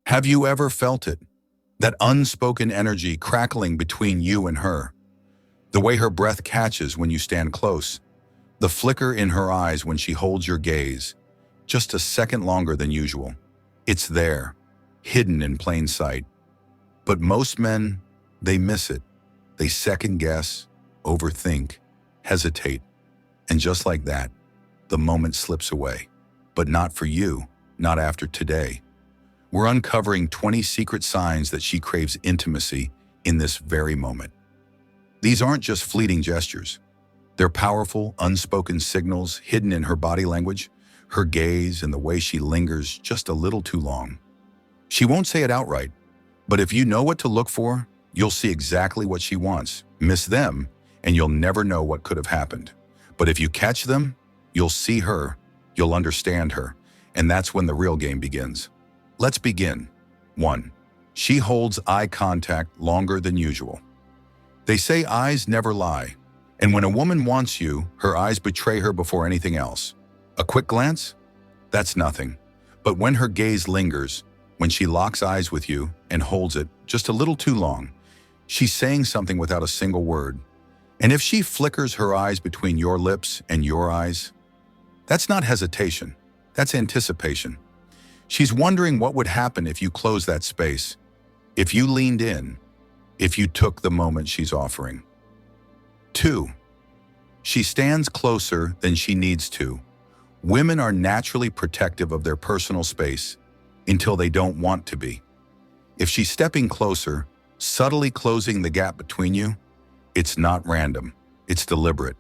Have you ever felt it? That unspoken energy crackling between you and her. The way her breath catches when you stand close. The flicker in her eyes when she holds your gaze, just a second longer than usual. It's there, hidden in plain sight. But most men, they miss it. They second guess, overthink, hesitate. And just like that, the moment slips away. But not for you, not after today. We're uncovering 20 secret signs that she craves intimacy in this very moment. These aren't just fleeting gestures. They're powerful, unspoken signals hidden in her body language, her gaze, and the way she lingers just a little too long. She won't say it outright, but if you know what to look for, you'll see exactly what she wants. Miss them, and you'll never know what could have happened. But if you catch them, you'll see her, you'll understand her, and that's when the real game begins. Let's begin. 1. She holds eye contact longer than usual. They say eyes never lie, and when a woman wants you, her eyes betray her before anything else. A quick glance? That's nothing. But when her gaze lingers, when she locks eyes with you and holds it just a little too long, she's saying something without a single word. And if she flickers her eyes between your lips and your eyes, that's not hesitation, that's anticipation. She's wondering what would happen if you closed that space, if you leaned in, if you took the moment she's offering. 2. She stands closer than she needs to. Women are naturally protective of their personal space until they don't want to be. If she's stepping closer, subtly closing the gap between you, it's not random, it's deliberate.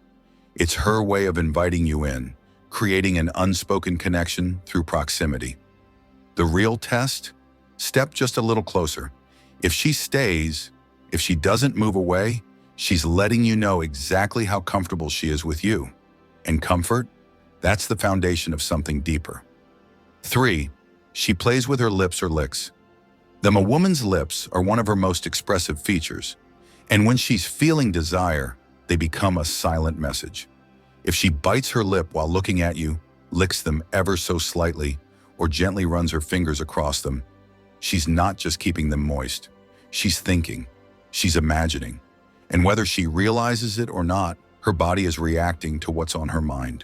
It's her way of inviting you in, creating an unspoken connection through proximity. The real test? Step just a little closer. If she stays, if she doesn't move away, she's letting you know exactly how comfortable she is with you. And comfort? That's the foundation of something deeper. 3. She plays with her lips or licks. A woman's lips are one of her most expressive features, and when she's feeling desire, they become a silent message. If she bites her lip while looking at you, licks them ever so slightly, or gently runs her fingers across them, she's not just keeping them moist. She's thinking, she's imagining, and whether she realizes it or not, her body is reacting to what's on her mind.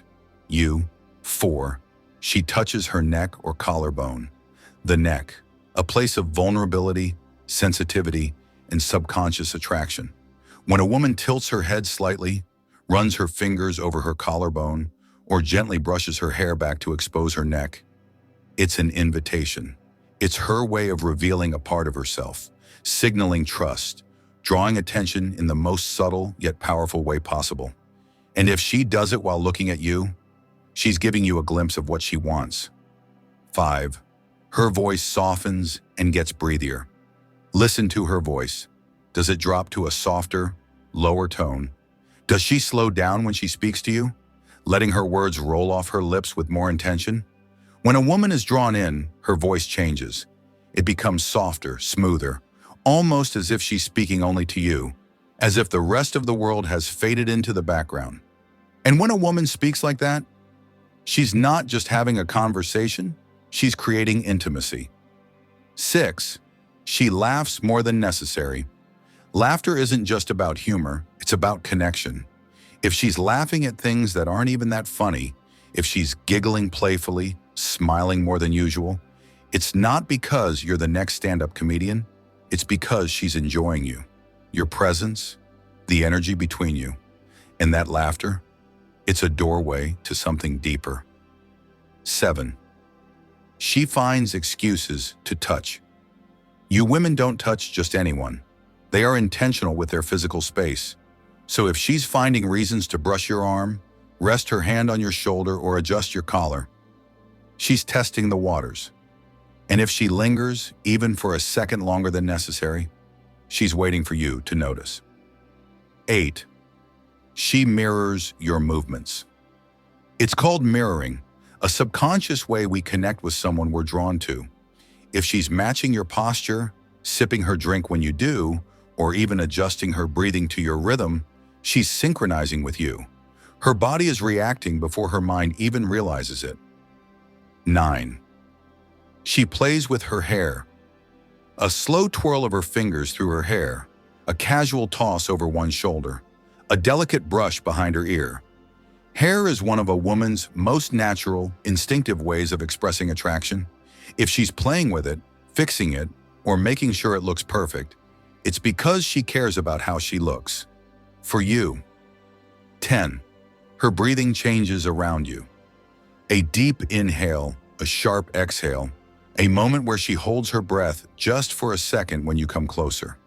4. She touches her neck or collarbone. The neck, a place of vulnerability, sensitivity, and subconscious attraction. When a woman tilts her head slightly, runs her fingers over her collarbone, or gently brushes her hair back to expose her neck, it's an invitation. It's her way of revealing a part of herself, signaling trust, drawing attention in the most subtle yet powerful way possible. And if she does it while looking at you, she's giving you a glimpse of what she wants. 5. Her voice softens and gets breathier. Listen to her voice. Does it drop to a softer, lower tone? Does she slow down when she speaks to you, letting her words roll off her lips with more intention? When a woman is drawn in, her voice changes. It becomes softer, smoother, almost as if she's speaking only to you, as if the rest of the world has faded into the background. And when a woman speaks like that, she's not just having a conversation, she's creating intimacy. 6. She laughs more than necessary. Laughter isn't just about humor, it's about connection. If she's laughing at things that aren't even that funny, if she's giggling playfully, smiling more than usual, it's not because you're the next stand-up comedian, it's because she's enjoying you, your presence, the energy between you. And that laughter, it's a doorway to something deeper. 7. She finds excuses to touch. You women don't touch just anyone. They are intentional with their physical space. So if she's finding reasons to brush your arm, rest her hand on your shoulder, or adjust your collar, she's testing the waters. And if she lingers, even for a second longer than necessary, she's waiting for you to notice. 8. She mirrors your movements. It's called mirroring, a subconscious way we connect with someone we're drawn to. If she's matching your posture, sipping her drink when you do, or even adjusting her breathing to your rhythm, she's synchronizing with you. Her body is reacting before her mind even realizes it. 9. She plays with her hair. A slow twirl of her fingers through her hair, a casual toss over one shoulder, a delicate brush behind her ear. Hair is one of a woman's most natural, instinctive ways of expressing attraction. If she's playing with it, fixing it, or making sure it looks perfect, it's because she cares about how she looks. For you. 10. Her breathing changes around you. A deep inhale, a sharp exhale, a moment where she holds her breath just for a second when you come closer.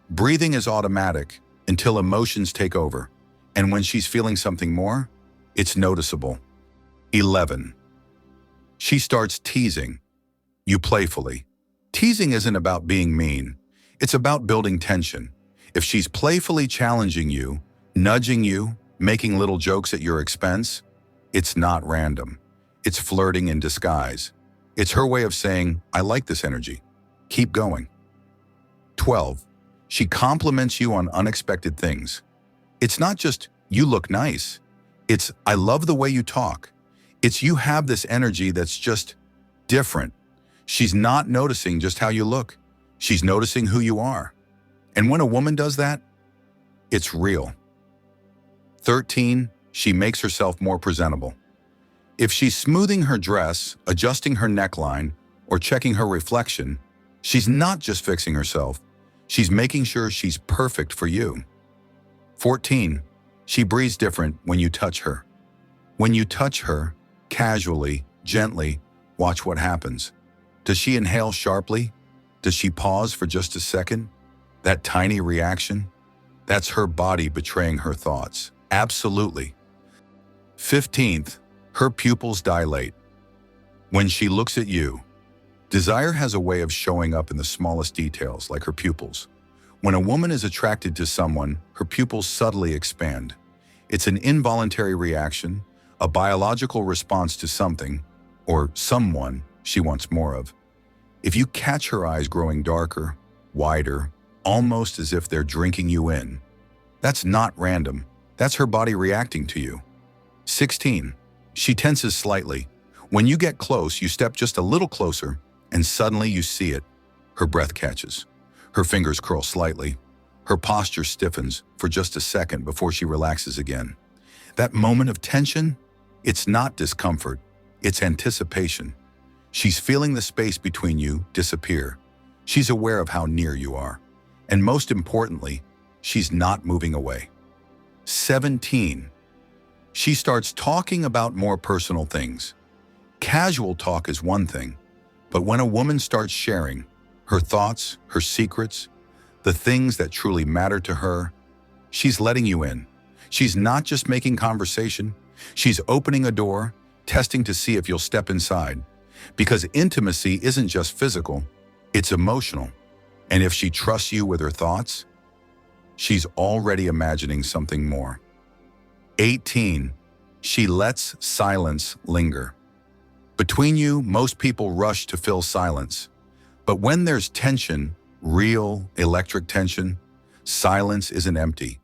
Breathing is automatic until emotions take over, and when she's feeling something more, it's noticeable. 11. She starts teasing you playfully. Teasing isn't about being mean. It's about building tension. If she's playfully challenging you, nudging you, making little jokes at your expense, it's not random. It's flirting in disguise. It's her way of saying, I like this energy. Keep going. 12. She compliments you on unexpected things. It's not just, you look nice. It's, I love the way you talk. It's, you have this energy that's just different. She's not noticing just how you look. She's noticing who you are. And when a woman does that, it's real. 13. She makes herself more presentable. If she's smoothing her dress, adjusting her neckline, or checking her reflection, she's not just fixing herself. She's making sure she's perfect for you. 14. She breathes different when you touch her. When you touch her, casually, gently, watch what happens. Does she inhale sharply? Does she pause for just a second? That tiny reaction? That's her body betraying her thoughts. Absolutely. 15th, her pupils dilate. When she looks at you, desire has a way of showing up in the smallest details, like her pupils. When a woman is attracted to someone, her pupils subtly expand. It's an involuntary reaction, a biological response to something, or someone, she wants more of. If you catch her eyes growing darker, wider, almost as if they're drinking you in, that's not random. That's her body reacting to you. 16. She tenses slightly. When you get close, you step just a little closer, and suddenly you see it. Her breath catches. Her fingers curl slightly. Her posture stiffens for just a second before she relaxes again. That moment of tension, it's not discomfort, it's anticipation. She's feeling the space between you disappear. She's aware of how near you are. And most importantly, she's not moving away. 17. She starts talking about more personal things. Casual talk is one thing, but when a woman starts sharing her thoughts, her secrets, the things that truly matter to her, she's letting you in. She's not just making conversation, she's opening a door, testing to see if you'll step inside. Because intimacy isn't just physical, it's emotional. And if she trusts you with her thoughts, she's already imagining something more. 18. She lets silence linger. Between you, most people rush to fill silence. But when there's tension, real electric tension, silence isn't empty.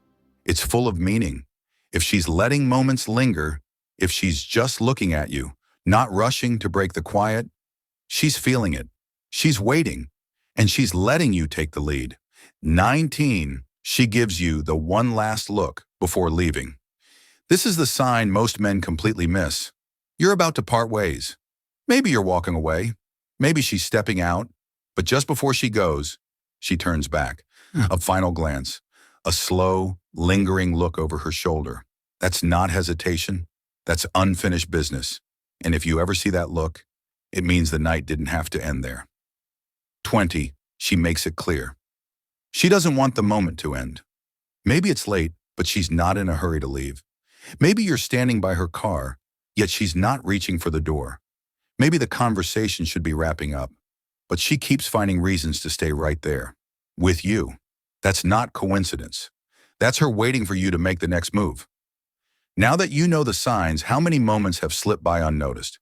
It's full of meaning. If she's letting moments linger, if she's just looking at you, not rushing to break the quiet, she's feeling it. She's waiting, and she's letting you take the lead. 19. She gives you the one last look before leaving. This is the sign most men completely miss. You're about to part ways. Maybe you're walking away. Maybe she's stepping out. But just before she goes, she turns back. A final glance. A slow, lingering look over her shoulder. That's not hesitation. That's unfinished business. And if you ever see that look, it means the night didn't have to end there. 20. She makes it clear. She doesn't want the moment to end. Maybe it's late, but she's not in a hurry to leave. Maybe you're standing by her car, yet she's not reaching for the door. Maybe the conversation should be wrapping up, but she keeps finding reasons to stay right there, with you. That's not coincidence. That's her waiting for you to make the next move. Now that you know the signs, how many moments have slipped by unnoticed?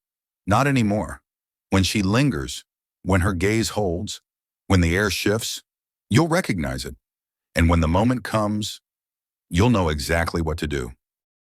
Not anymore. When she lingers, when her gaze holds, when the air shifts, you'll recognize it. And when the moment comes, you'll know exactly what to do.